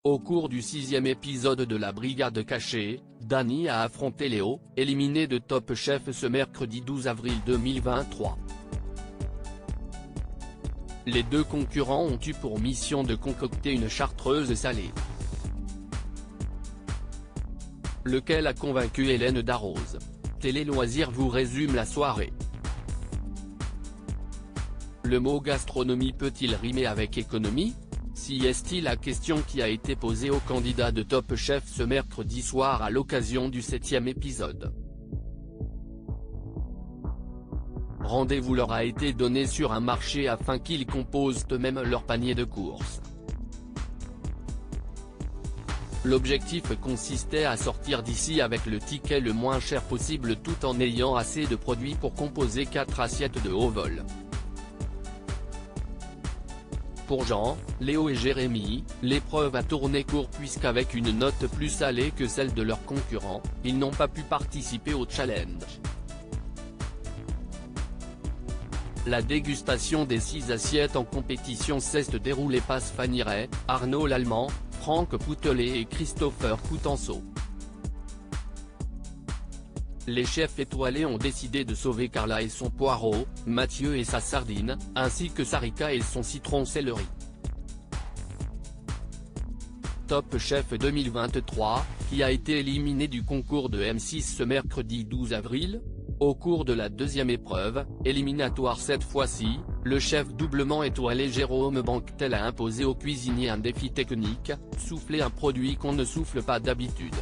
Au cours du 6e épisode de la Brigade cachée, Dany a affronté Léo, éliminé de Top Chef ce mercredi 12 avril 2023. Les deux concurrents ont eu pour mission de concocter une chartreuse salée. Lequel a convaincu Hélène Darroze? Télé Loisirs vous résume la soirée. Le mot gastronomie peut-il rimer avec économie? Si est-il la question qui a été posée au candidat de Top Chef ce mercredi soir à l'occasion du 7e épisode. Rendez-vous leur a été donné sur un marché afin qu'ils composent eux-mêmes leur panier de courses. L'objectif consistait à sortir d'ici avec le ticket le moins cher possible tout en ayant assez de produits pour composer 4 assiettes de haut vol. Pour Jean, Léo et Jérémy, l'épreuve a tourné court puisqu'avec une note plus salée que celle de leurs concurrents, ils n'ont pas pu participer au challenge. La dégustation des 6 assiettes en compétition s'est déroulée passe Fanny Ray, Arnaud Lallemand, Franck Poutelet et Christopher Coutenceau. Les chefs étoilés ont décidé de sauver Carla et son poireau, Mathieu et sa sardine, ainsi que Sarika et son citron céleri. Top Chef 2023, qui a été éliminé du concours de M6 ce mercredi 12 avril. Au cours de la deuxième épreuve, éliminatoire cette fois-ci, le chef doublement étoilé Jérôme Banquetel a imposé au cuisinier un défi technique, souffler un produit qu'on ne souffle pas d'habitude.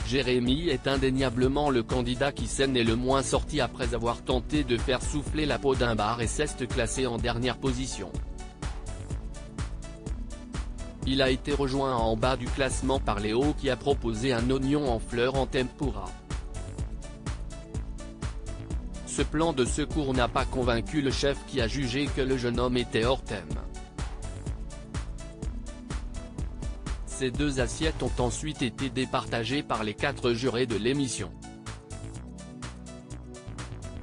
Jérémy est indéniablement le candidat qui s'en est le moins sorti après avoir tenté de faire souffler la peau d'un bar et s'est classé en dernière position. Il a été rejoint en bas du classement par Léo qui a proposé un oignon en fleurs en tempura. Ce plan de secours n'a pas convaincu le chef qui a jugé que le jeune homme était hors thème. Ces 2 assiettes ont ensuite été départagées par les 4 jurés de l'émission.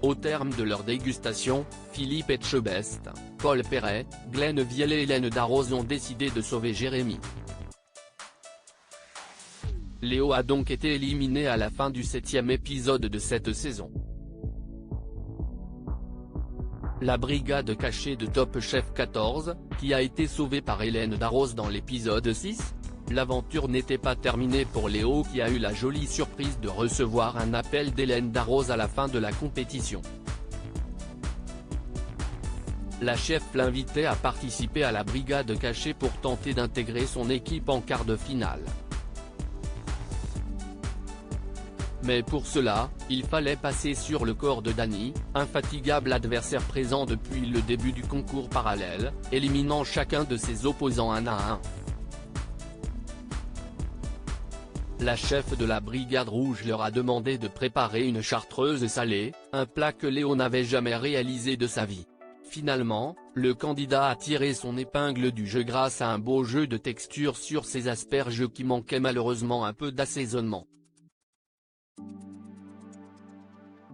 Au terme de leur dégustation, Philippe Etchebest, Paul Perret, Glenn Vielle et Hélène Darroze ont décidé de sauver Jérémy. Léo a donc été éliminé à la fin du 7e épisode de cette saison. La brigade cachée de Top Chef 14, qui a été sauvée par Hélène Darroze dans l'épisode 6. L'aventure n'était pas terminée pour Léo qui a eu la jolie surprise de recevoir un appel d'Hélène Darroze à la fin de la compétition. La chef l'invitait à participer à la brigade cachée pour tenter d'intégrer son équipe en quart de finale. Mais pour cela, il fallait passer sur le corps de Dany, infatigable adversaire présent depuis le début du concours parallèle, éliminant chacun de ses opposants 1 à 1. La chef de la Brigade Rouge leur a demandé de préparer une chartreuse salée, un plat que Léo n'avait jamais réalisé de sa vie. Finalement, le candidat a tiré son épingle du jeu grâce à un beau jeu de texture sur ses asperges qui manquaient malheureusement un peu d'assaisonnement.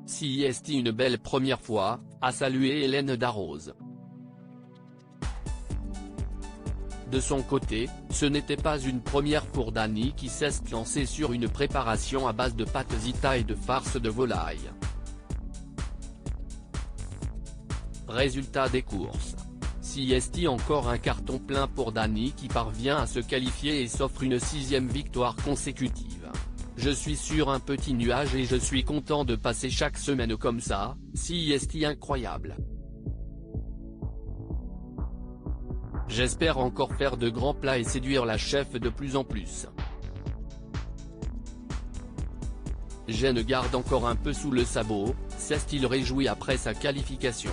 Si est une belle première fois, a salué Hélène Darroze. De son côté, ce n'était pas une première pour Dany qui s'est lancé sur une préparation à base de pâtes zita et de farce de volaille. Résultat des courses. Si est encore un carton plein pour Dany qui parvient à se qualifier et s'offre une 6e victoire consécutive. Je suis sur un petit nuage et je suis content de passer chaque semaine comme ça, si est incroyable. J'espère encore faire de grands plats et séduire la chef de plus en plus. Jeanne garde encore un peu sous le sabot, s'est-il réjoui après sa qualification.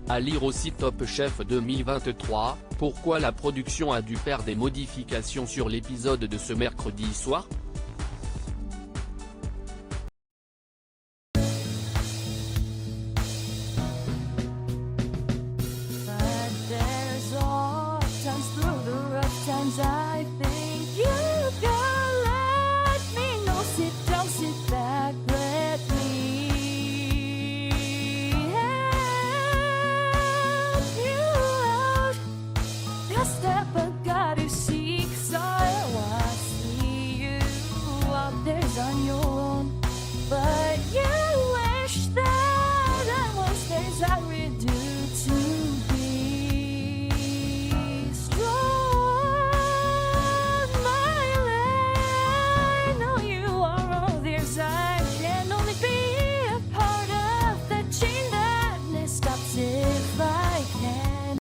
À lire aussi Top Chef 2023, pourquoi la production a dû faire des modifications sur l'épisode de ce mercredi soir?